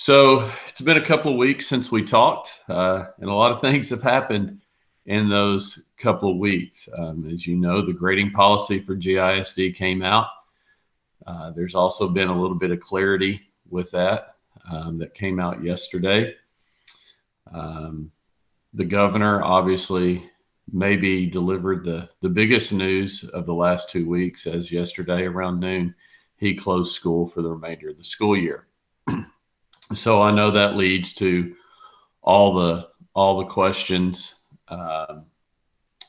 So it's been a couple of weeks since we talked, and a lot of things have happened in those couple of weeks. As you know, the grading policy for GISD came out. There's also been a little bit of clarity with that that came out yesterday. The governor obviously maybe delivered the biggest news of the last 2 weeks, as yesterday around noon, he closed school for the remainder of the school year. So I know that leads to all the questions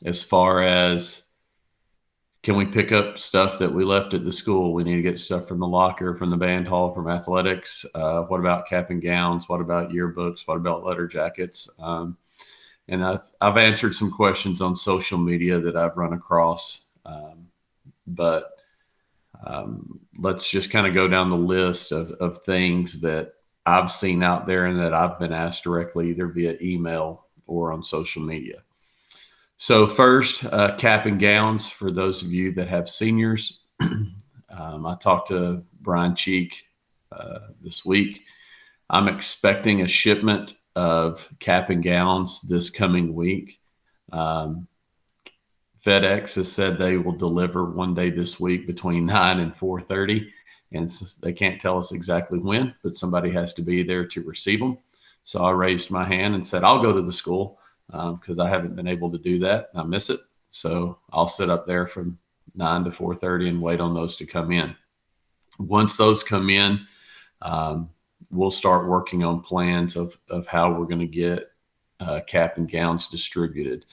as far as, can we pick up stuff that we left at the school? We need to get stuff from the locker, from the band hall, from athletics. What about cap and gowns? What about yearbooks? What about letter jackets? And I've answered some questions on social media that I've run across, but let's just kind of go down the list of things that I've seen out there and that I've been asked directly, either via email or on social media. So first, cap and gowns for those of you that have seniors. I talked to Brian Cheek this week. I'm expecting a shipment of cap and gowns this coming week. FedEx has said they will deliver one day this week between 9 and 4:30. And they can't tell us exactly when, but somebody has to be there to receive them. So I raised my hand and said, I'll go to the school because I haven't been able to do that. I miss it. So I'll sit up there from 9 to 4:30 and wait on those to come in. Once those come in, we'll start working on plans of how we're going to get cap and gowns distributed.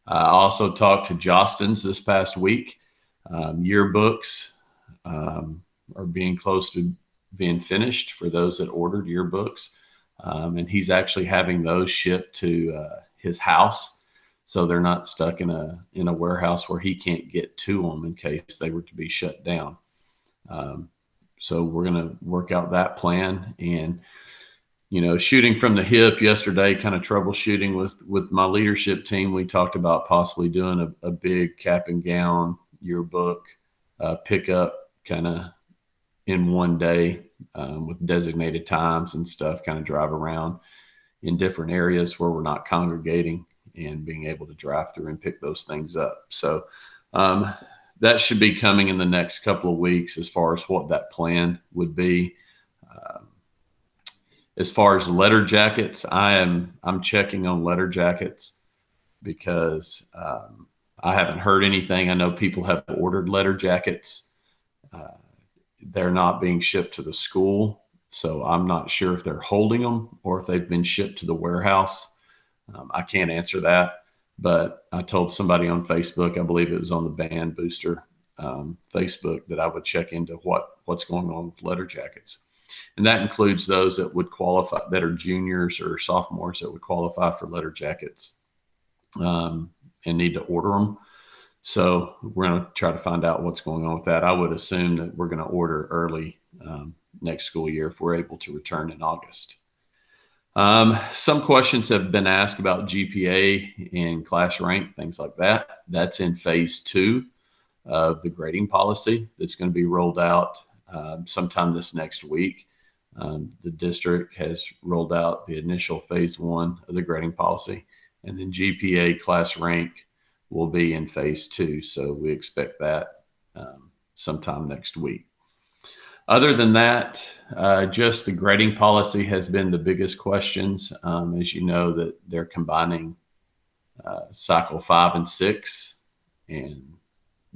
I also talked to Jostens this past week. Yearbooks are being close to being finished for those that ordered yearbooks. And he's actually having those shipped to his house, so they're not stuck in a warehouse where he can't get to them in case they were to be shut down. So we're going to work out that plan. And, shooting from the hip yesterday, kind of troubleshooting with my leadership team, we talked about possibly doing a big cap and gown yearbook pickup kind of in one day with designated times and stuff, kind of drive around in different areas where we're not congregating and being able to drive through and pick those things up. So that should be coming in the next couple of weeks as far as what that plan would be. As far as letter jackets, I'm checking on letter jackets because I haven't heard anything. I know people have ordered letter jackets. They're not being shipped to the school, so I'm not sure if they're holding them or if they've been shipped to the warehouse. I can't answer that, but I told somebody on Facebook, I believe it was on the Band Booster Facebook, that I would check into what's going on with letter jackets. And that includes those that would qualify, that are juniors or sophomores that would qualify for letter jackets and need to order them. So we're going to try to find out what's going on with that. I would assume that we're going to order early next school year if we're able to return in August. Some questions have been asked about GPA and class rank, things like that. That's in phase 2 of the grading policy that's going to be rolled out sometime this next week. The district has rolled out the initial phase 1 of the grading policy, and then GPA class rank will be in phase 2. So we expect that sometime next week. Other than that, just the grading policy has been the biggest questions. As you know, that they're combining cycle 5 and 6 and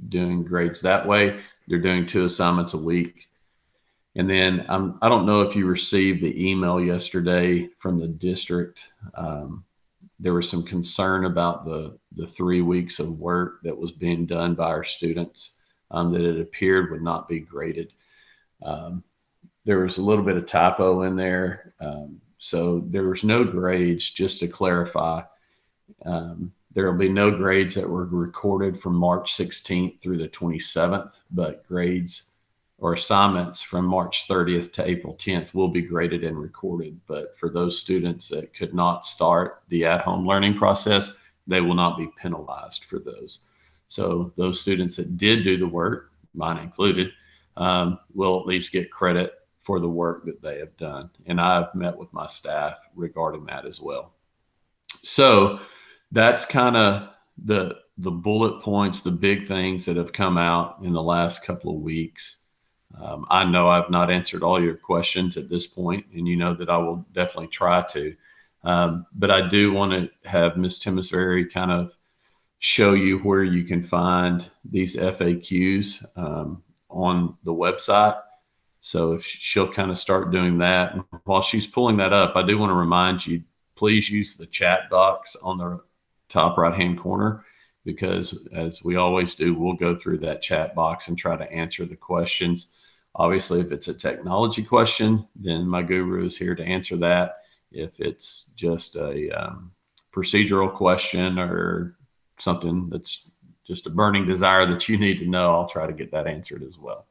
doing grades that way. They're doing 2 assignments a week. And then I don't know if you received the email yesterday from the district. There was some concern about the 3 weeks of work that was being done by our students that it appeared would not be graded. There was a little bit of typo in there. So there was no grades, just to clarify. There will be no grades that were recorded from March 16th through the 27th, but grades or assignments from March 30th to April 10th will be graded and recorded. But for those students that could not start the at-home learning process, they will not be penalized for those. So those students that did do the work, mine included, will at least get credit for the work that they have done. And I've met with my staff regarding that as well. So that's kind of the bullet points, the big things that have come out in the last couple of weeks. I know I've not answered all your questions at this point, and you know that I will definitely try to. But I do want to have Ms. Timmisberry kind of show you where you can find these FAQs on the website. So if she'll kind of start doing that. And while she's pulling that up, I do want to remind you, please use the chat box on the top right-hand corner, because as we always do, we'll go through that chat box and try to answer the questions. Obviously, if it's a technology question, then my guru is here to answer that. If it's just a procedural question or something that's just a burning desire that you need to know, I'll try to get that answered as well.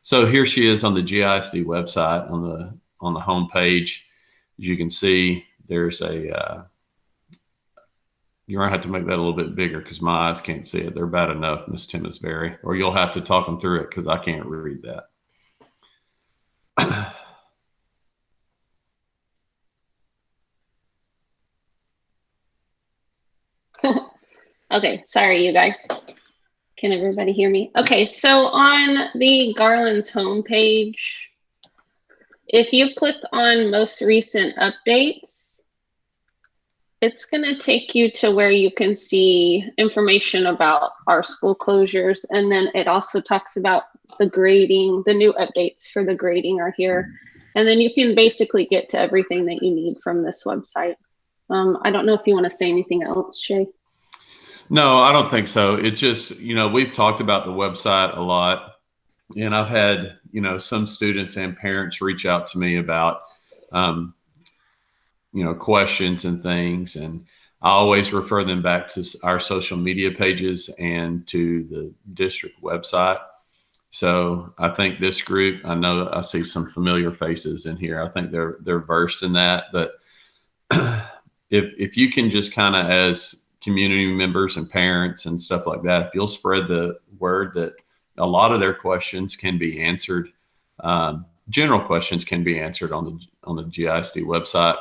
So here she is on the GISD website on the home page. As you can see, there's a you're gonna have to make that a little bit bigger because my eyes can't see it. They're bad enough, Miss Timmisberry, or you'll have to talk them through it because I can't read that. Okay, sorry, you guys. Can everybody hear me? Okay, so on the Garland's homepage, if you click on most recent updates, it's going to take you to where you can see information about our school closures. And then it also talks about the grading, the new updates for the grading are here. And then you can basically get to everything that you need from this website. I don't know if you want to say anything else, Shay. No, I don't think so. It's just, we've talked about the website a lot, and I've had, some students and parents reach out to me about, questions and things. And I always refer them back to our social media pages and to the district website. So I think this group, I know I see some familiar faces in here. I think they're versed in that. But if you can just kind of, as community members and parents and stuff like that, if you'll spread the word that a lot of their questions can be answered, general questions can be answered on the GISD website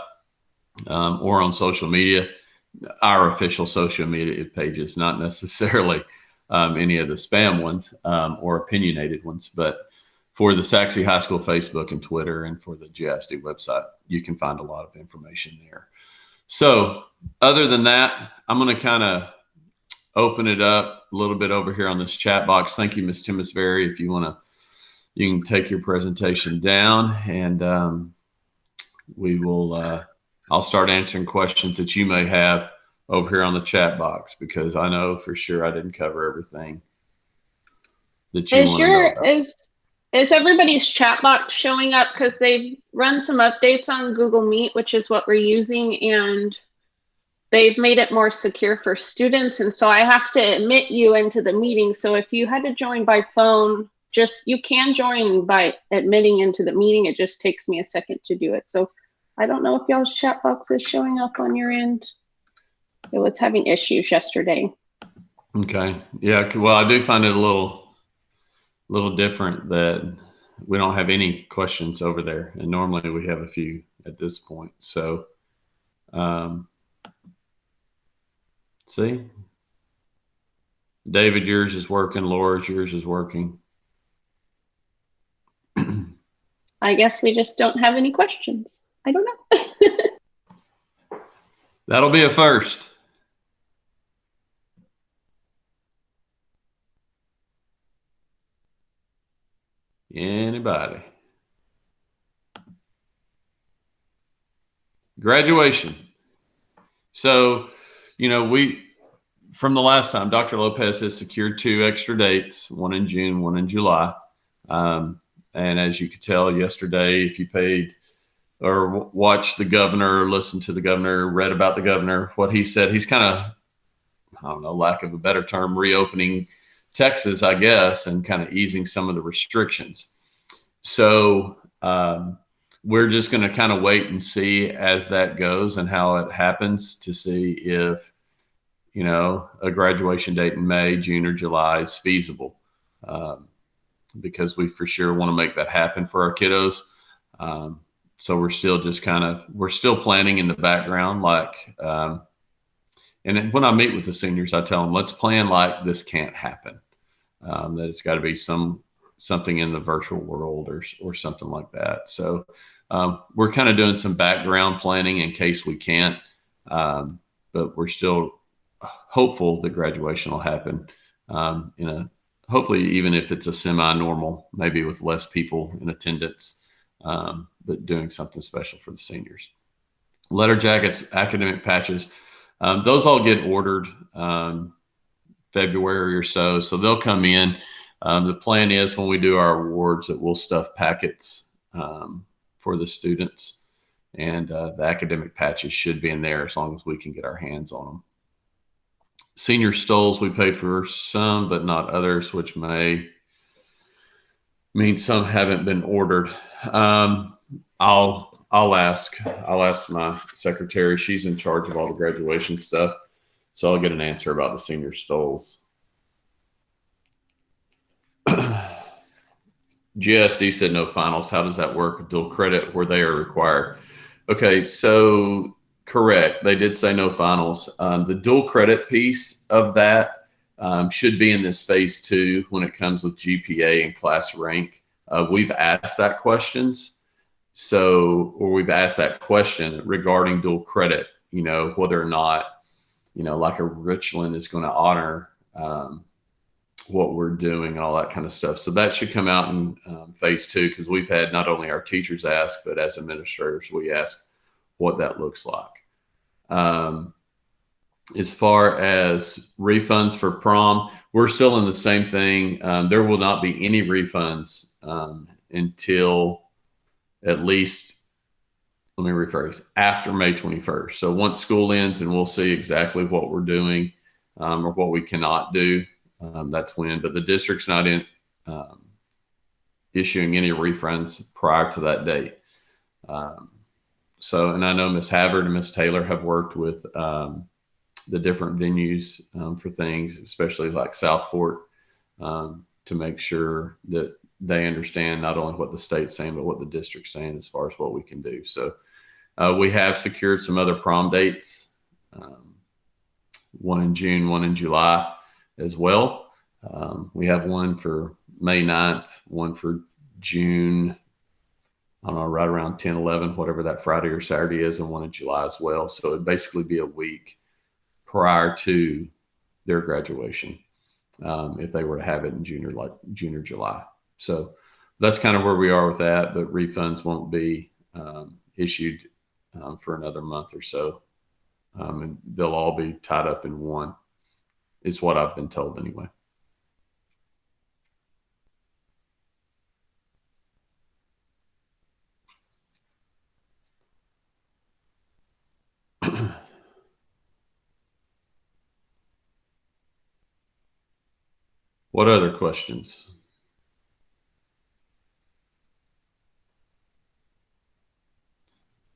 or on social media, our official social media pages, not necessarily any of the spam ones or opinionated ones, but for the Sachse High School Facebook and Twitter, and for the GISD website, you can find a lot of information there. So other than that, I'm going to kind of open it up a little bit over here on this chat box. Thank you, Ms. Timmisberry. If you want to, you can take your presentation down, and we will, I'll start answering questions that you may have over here on the chat box, because I know for sure I didn't cover everything that you want to know about. Is everybody's chat box showing up? Because they've run some updates on Google Meet, which is what we're using, and they've made it more secure for students. And so I have to admit you into the meeting. So if you had to join by phone, you can join by admitting into the meeting. It just takes me a second to do it. So I don't know if y'all's chat box is showing up on your end. It was having issues yesterday. Okay. Yeah. Well, I do find it a little different that we don't have any questions over there, and normally we have a few at this point. So see, David, yours is working. Laura's, yours is working. I guess we just don't have any questions. I don't know. That'll be a first. Anybody? Graduation. So, from the last time, Dr. Lopez has secured 2 extra dates, one in June, one in July. And as you could tell yesterday, if you paid or watched the governor, listened to the governor, read about the governor, what he said, he's kind of, I don't know, lack of a better term, reopening Texas, I guess, and kind of easing some of the restrictions. So we're just going to kind of wait and see as that goes and how it happens, to see if, a graduation date in May, June, or July is feasible, because we for sure want to make that happen for our kiddos. So we're still just we're still planning in the background, and when I meet with the seniors, I tell them, let's plan like this can't happen. That it's got to be something in the virtual world or something like that. So we're kind of doing some background planning in case we can't, but we're still hopeful that graduation will happen hopefully even if it's a semi-normal, maybe with less people in attendance, but doing something special for the seniors. Letter jackets, academic patches, those all get ordered February or so they'll come in. The plan is when we do our awards that we'll stuff packets for the students, and the academic patches should be in there as long as we can get our hands on them. Senior stoles, we paid for some, but not others, which may mean some haven't been ordered. I'll ask my secretary. She's in charge of all the graduation stuff, so I'll get an answer about the senior stoles. GSD said no finals. How does that work? Dual credit where they are required. Okay, so correct. They did say no finals. The dual credit piece of that should be in this phase 2 when it comes with GPA and class rank. We've asked that questions. We've asked that question regarding dual credit, whether or not, like a Richland is going to honor what we're doing and all that kind of stuff. So that should come out in phase 2, because we've had not only our teachers ask, but as administrators, we ask what that looks like. As far as refunds for prom, we're still in the same thing. There will not be any refunds until at least, let me rephrase, after May 21st. So once school ends and we'll see exactly what we're doing or what we cannot do, that's when. But the district's not issuing any refunds prior to that date. And I know Ms. Havard and Ms. Taylor have worked with the different venues for things, especially like South Fort, to make sure that they understand not only what the state's saying, but what the district's saying as far as what we can do. So we have secured some other prom dates, one in June, one in July as well. We have one for May 9th, one for June, I don't know, right around 10, 11, whatever that Friday or Saturday is, and one in July as well. So it'd basically be a week prior to their graduation if they were to have it in June or July. So that's kind of where we are with that, but refunds won't be issued for another month or so. And they'll all be tied up in one, is what I've been told anyway. What other questions?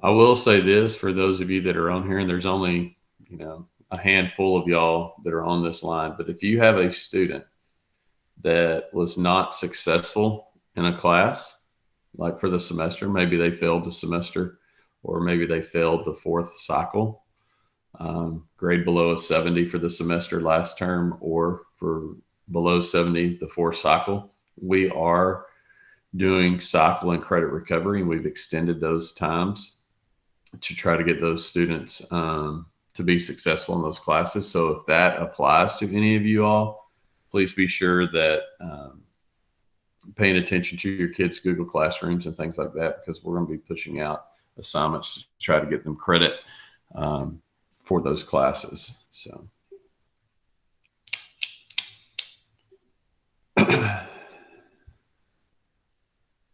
I will say this for those of you that are on here, and there's only, a handful of y'all that are on this line, but if you have a student that was not successful in a class, like for the semester, maybe they failed the semester, or maybe they failed the 4th cycle, grade below a 70 for the semester last term, or for below 70 the 4th cycle, we are doing cycle and credit recovery, and we've extended those times to try to get those students to be successful in those classes. So if that applies to any of you all, please be sure that paying attention to your kids' Google Classrooms and things like that, because we're going to be pushing out assignments to try to get them credit for those classes. So.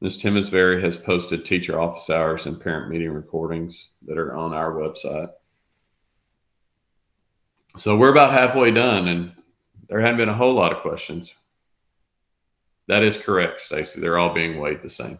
Ms. Timmisberry has posted teacher office hours and parent meeting recordings that are on our website. So we're about halfway done, and there hadn't been a whole lot of questions. That is correct, Stacy. They're all being weighed the same.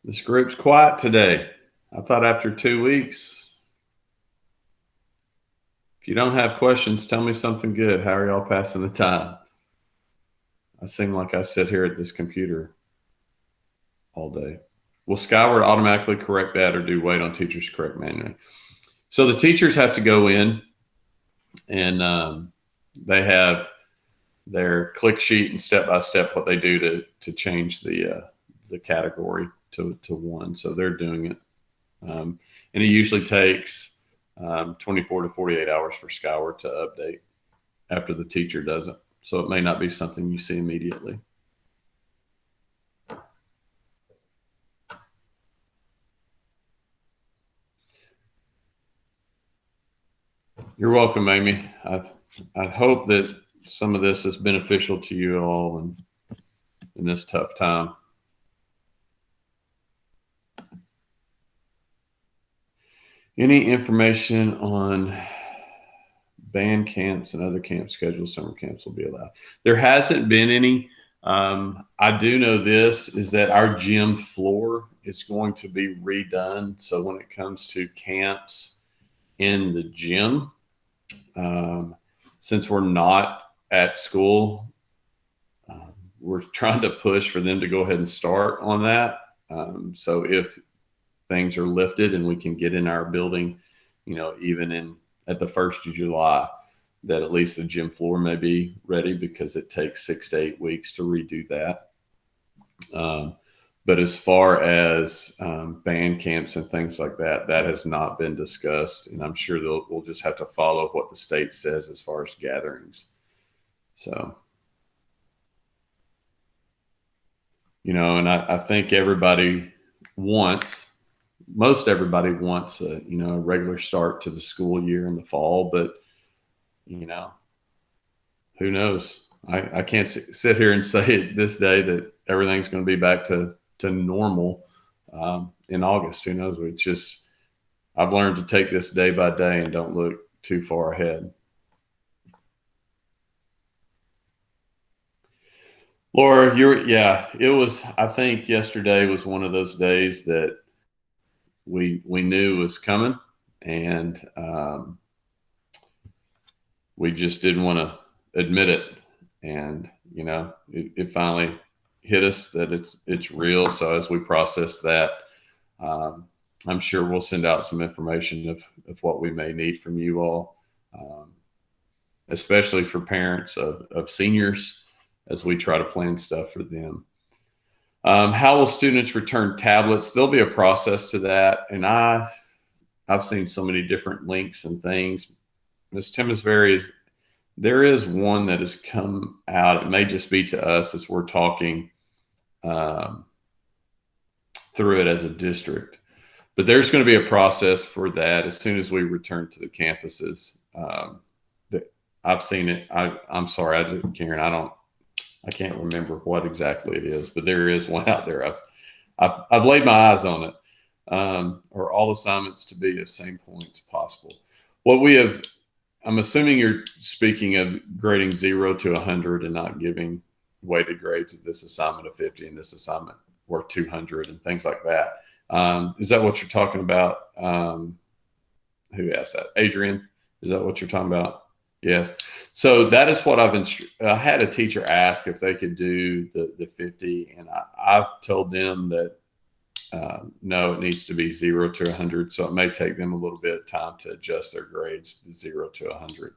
This group's quiet today. I thought after 2 weeks, if you don't have questions, tell me something good. How are y'all passing the time? I seem like I sit here at this computer all day. Will Skyward automatically correct that or do wait on teachers to correct manually? So the teachers have to go in and they have their click sheet and step by step what they do to change the category to one. So they're doing it, and it usually takes 24 to 48 hours for Skyward to update after the teacher does it. So it may not be something you see immediately. You're welcome, Amy. I hope that some of this is beneficial to you all in this tough time. Any information on band camps and other camp schedules? Summer camps will be allowed. There hasn't been any. I do know this is that our gym floor is going to be redone. So when it comes to camps in the gym, since we're not at school, we're trying to push for them to go ahead and start on that. So if things are lifted and we can get in our building, even at the 1st of July, that at least the gym floor may be ready, because it takes 6 to 8 weeks to redo that. But as far as band camps and things like that, that has not been discussed. And I'm sure we'll just have to follow what the state says as far as gatherings. So, and I think most everybody wants a regular start to the school year in the fall, but who knows? I can't sit here and say at this day that everything's going to be back to normal in August. Who knows? I've learned to take this day by day and don't look too far ahead. Laura, it was, I think yesterday was one of those days that we knew was coming, and we just didn't want to admit it. And, it finally hit us that it's real. So as we process that, I'm sure we'll send out some information of what we may need from you all, especially for parents of seniors, as we try to plan stuff for them. How will students return tablets? There'll be a process to that. And I've seen so many different links and things. Ms. Timmisbury, there is one that has come out. It may just be to us as we're talking through it as a district. But there's going to be a process for that as soon as we return to the campuses. I've seen it. I'm sorry, Karen, I can't remember what exactly it is, but there is one out there. I've laid my eyes on it. Or all assignments to be of same points possible. I'm assuming you're speaking of grading 0 to 100 and not giving weighted grades of this assignment of 50 and this assignment worth 200 and things like that. Is that what you're talking about? Who asked that? Adrian, is that what you're talking about? Yes. So that is what I had a teacher ask if they could do the 50, and I've told them that no, it needs to be 0 to 100. So it may take them a little bit of time to adjust their grades to 0 to 100.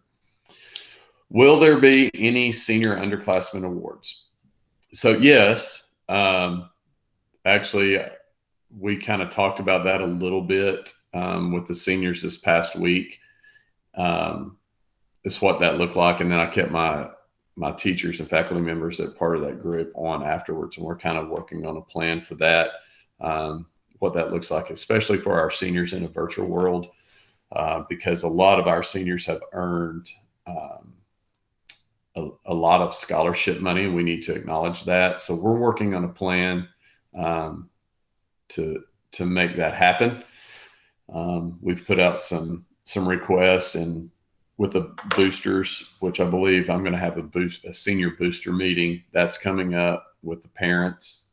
Will there be any senior underclassmen awards? So yes, actually, we kind of talked about that a little bit with the seniors this past week. Is what that looked like. And then I kept my teachers and faculty members that part of that group on afterwards. And we're kind of working on a plan for that, what that looks like, especially for our seniors in a virtual world, because a lot of our seniors have earned a lot of scholarship money, and we need to acknowledge that. So we're working on a plan to make that happen. We've put out some requests, and with the boosters, which I believe I'm going to have a senior booster meeting that's coming up with the parents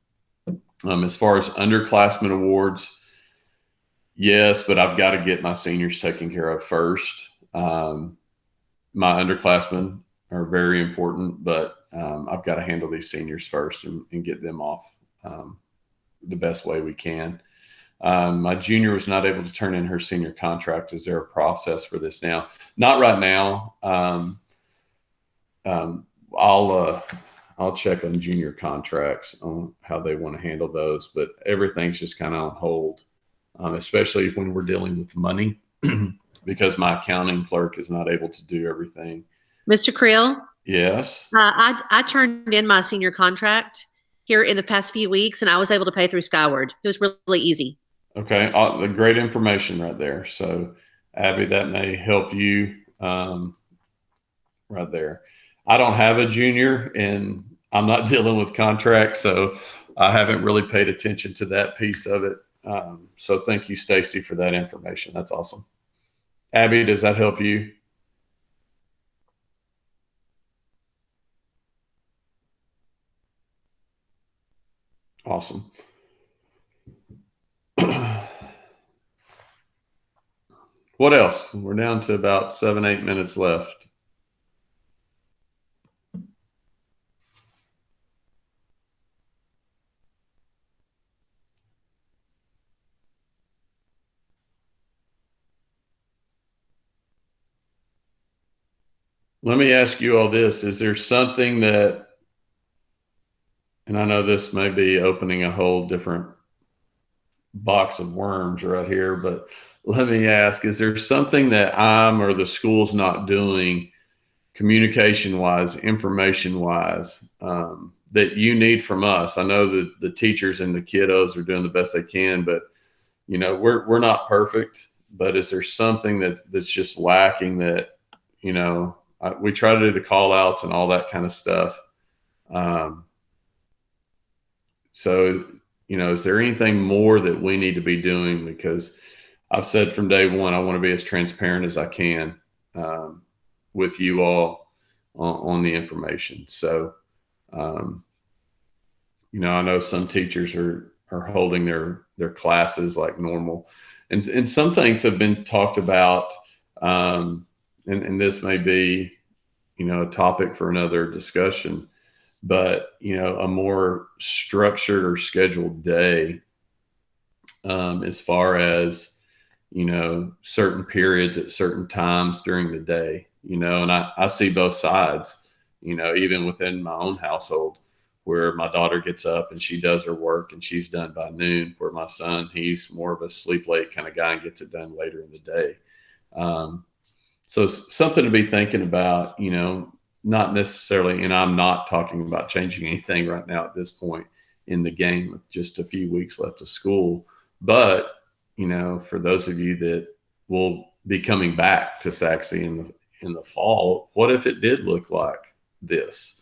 As far as underclassmen awards, yes, but I've got to get my seniors taken care of first. My underclassmen are very important, but I've got to handle these seniors first and get them off the best way we can. My junior was not able to turn in her senior contract. Is there a process for this now? Not right now. Um, I'll check on junior contracts on how they want to handle those, but everything's just kind of on hold, especially when we're dealing with money, because my accounting clerk is not able to do everything. Mr. Creel, Yes. I turned in my senior contract here in the past few weeks, and I was able to pay through Skyward. It was really easy. Okay. Great information right there. So, Abby, that may help you right there. I don't have a junior, and I'm not dealing with contracts, so I haven't really paid attention to that piece of it. So, thank you, Stacy, for that information. That's awesome. Abby, does that help you? Awesome. What else? We're down to about 7, 8 minutes left. Let me ask you all this. Is there something that, and I know this may be opening a whole different box of worms right here, but let me ask, is there something that I'm or the school's not doing communication wise, information wise, that you need from us? I know that the teachers and the kiddos are doing the best they can, but we're not perfect. But is there something that's just lacking that, we try to do the call outs and all that kind of stuff. So, is there anything more that we need to be doing? Because I've said from day one, I want to be as transparent as I can with you all on the information. So, I know some teachers are holding their classes like normal, and some things have been talked about, and this may be, a topic for another discussion. But a more structured or scheduled day, as far as certain periods at certain times during the day, and I see both sides, even within my own household, where my daughter gets up and she does her work and she's done by noon, where my son, he's more of a sleep late kind of guy and gets it done later in the day. So it's something to be thinking about, not necessarily, and I'm not talking about changing anything right now at this point in the game with just a few weeks left of school. But, for those of you that will be coming back to Saxe in the fall, what if it did look like this?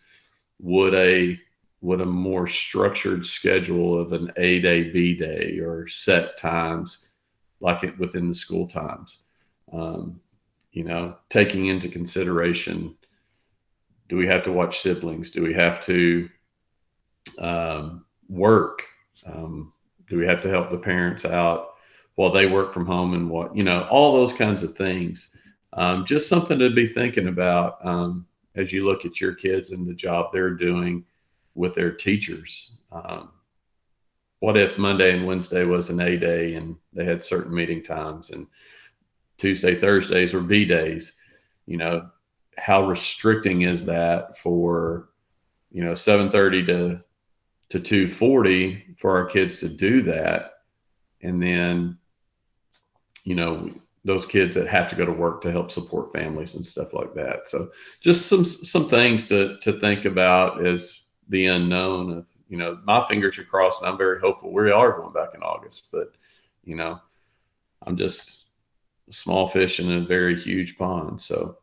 Would a more structured schedule of an A day, B day, or set times like it within the school times, taking into consideration, do we have to watch siblings? Do we have to work? Do we have to help the parents out while they work from home, and all those kinds of things? Just something to be thinking about as you look at your kids and the job they're doing with their teachers. What if Monday and Wednesday was an A day and they had certain meeting times, and Tuesday, Thursdays were B days? How restricting is that for 7:30 to 2:40 for our kids to do that? And then those kids that have to go to work to help support families and stuff like that. So just some things to think about as the unknown of, my fingers are crossed and I'm very hopeful we are going back in August, but I'm just a small fish in a very huge pond. So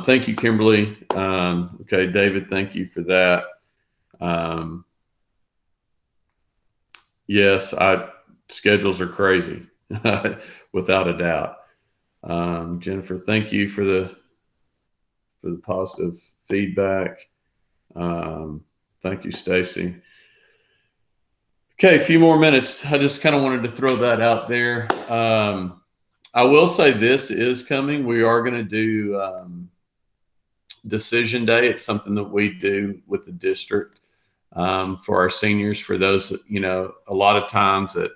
thank you, Kimberly. Okay, David, thank you for that. Yes, schedules are crazy, without a doubt. Jennifer, thank you for the positive feedback. Thank you, Stacy. Okay, a few more minutes. I just kind of wanted to throw that out there. I will say this is coming. We are going to do decision day. It's something that we do with the district for our seniors. For those, a lot of times that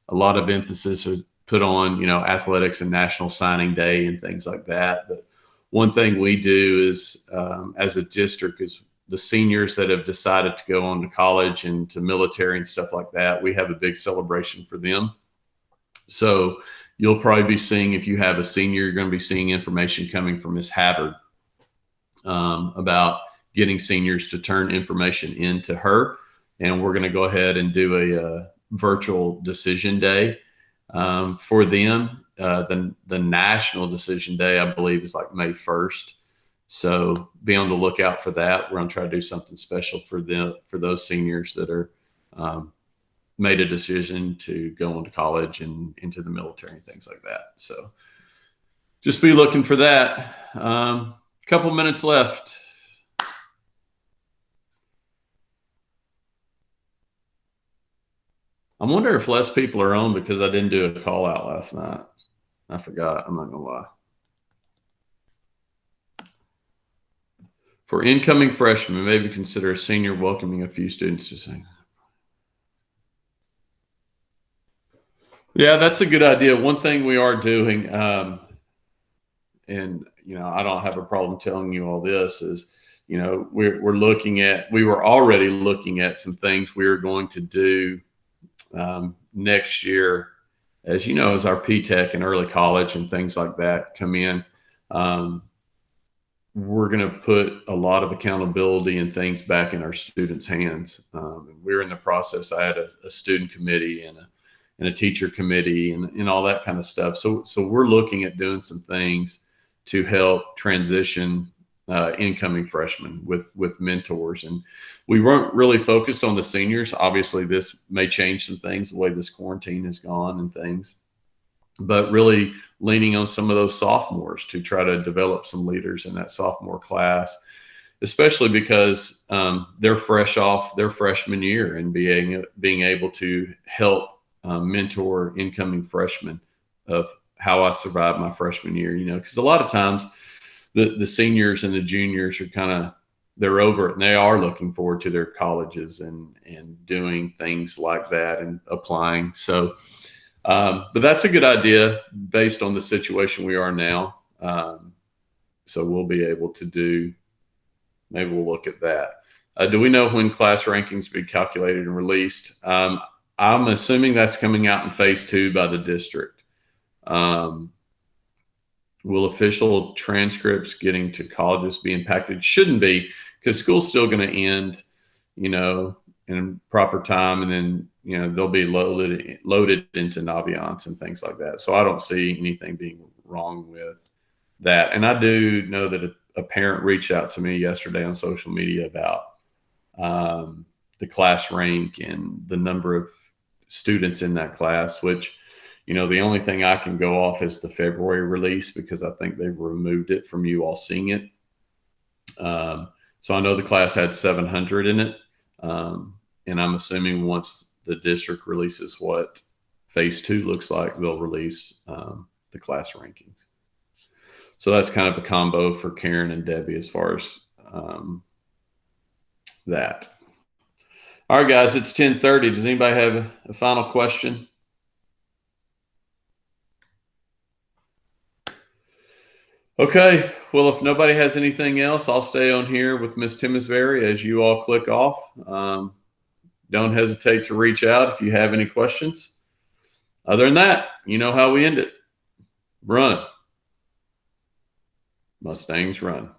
a lot of emphasis is put on, athletics and National Signing Day and things like that. But one thing we do is, as a district, is the seniors that have decided to go on to college and to military and stuff like that, we have a big celebration for them. So you'll probably be seeing, if you have a senior, you're going to be seeing information coming from Ms. Habbard about getting seniors to turn information into her. And we're going to go ahead and do a virtual decision day for them. The national decision day, I believe, is like May 1st. So be on the lookout for that. We're going to try to do something special for those seniors that are made a decision to go on to college and into the military and things like that. So just be looking for that. Couple minutes left. I wonder if less people are on because I didn't do a call out last night. I forgot. I'm not going to lie. For incoming freshmen, maybe consider a senior welcoming a few students to sing. Yeah, that's a good idea. One thing we are doing, and I don't have a problem telling you all this, is we were already looking at some things we were going to do next year, as as our P-TECH and early college and things like that come in. We're going to put a lot of accountability and things back in our students' hands. We're in the process. I had a student committee and a teacher committee and all that kind of stuff. So we're looking at doing some things to help transition incoming freshmen with mentors. And we weren't really focused on the seniors. Obviously, this may change some things, the way this quarantine has gone and things, but really leaning on some of those sophomores to try to develop some leaders in that sophomore class, especially because they're fresh off their freshman year, and being able to help mentor incoming freshmen of how I survived my freshman year, because a lot of times the seniors and the juniors are they're over it and they are looking forward to their colleges and doing things like that and applying. So, but that's a good idea based on the situation we are now. So we'll be able to maybe we'll look at that. Do we know when class rankings will be calculated and released? I'm assuming that's coming out in phase 2 by the district. Will official transcripts getting to colleges be impacted? Shouldn't be, because school's still going to end, in proper time, and then they'll be loaded into Naviance and things like that. So I don't see anything being wrong with that. And I do know that a parent reached out to me yesterday on social media about the class rank and the number of students in that class, which the only thing I can go off is the February release, because I think they've removed it from you all seeing it. So I know the class had 700 in it. And I'm assuming once the district releases what phase 2 looks like, they'll release the class rankings. So that's kind of a combo for Karen and Debbie as far as that. All right, guys, it's 10:30. Does anybody have a final question? Okay, well, if nobody has anything else, I'll stay on here with Ms. Timmisberry as you all click off. Don't hesitate to reach out if you have any questions. Other than that, you know how we end it. Run. Mustangs run.